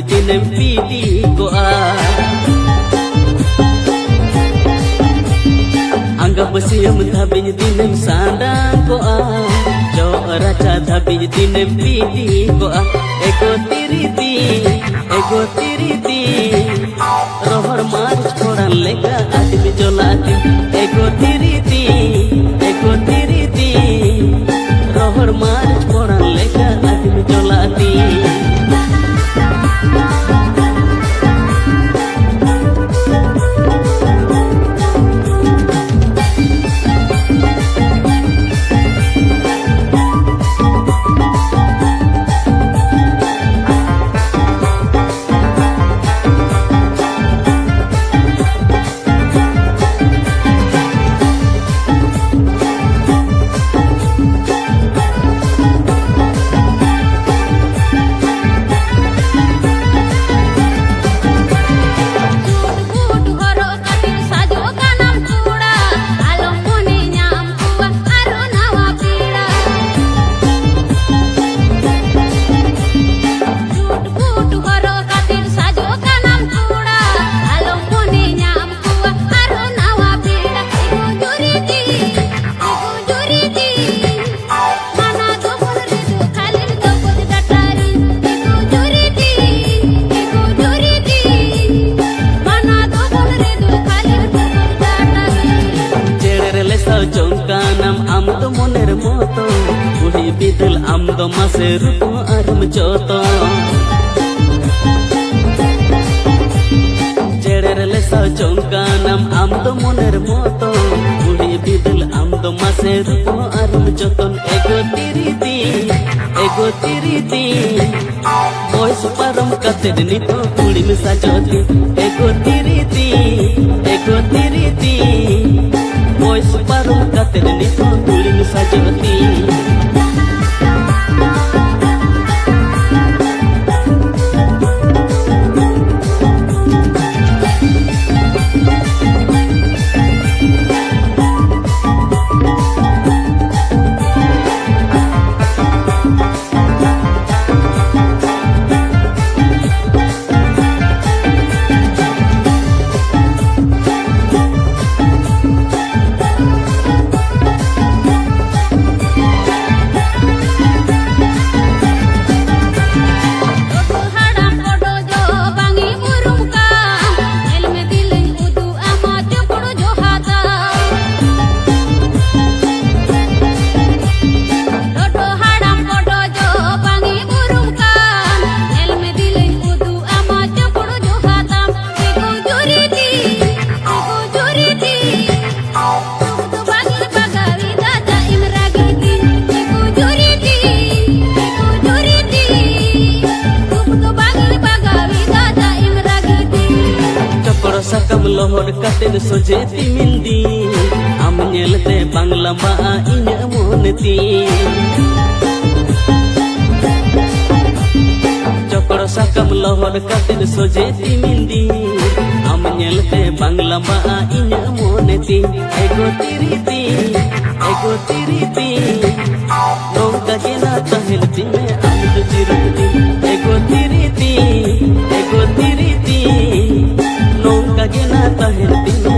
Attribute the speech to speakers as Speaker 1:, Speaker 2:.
Speaker 1: dinem pidi goa anggap besiam dhabin dinem sandang goa jo raca dhabin dinem pidi goa ego tiriti rohor march khodan lega admi jolati ego tiriti rohor march khodan lega admi jolati am do moner moto budi bidul am do mase rupo arum joto jeder lesa chongkanam am do moner moto budi bidul am do mase rupo arum joton ego tiriti boys param kated nito kuli misa joti ego tiriti boys param kated nito kuli misa joti sakam lohor katen sojeti mindi am nyelte bangla ma inya moneti chokro sakam lohor katen sojeti mindi am nyelte bangla ma inya moneti ego tiriti nongka gena tahel dime am do jirti ego tiriti nongka gena tahel dime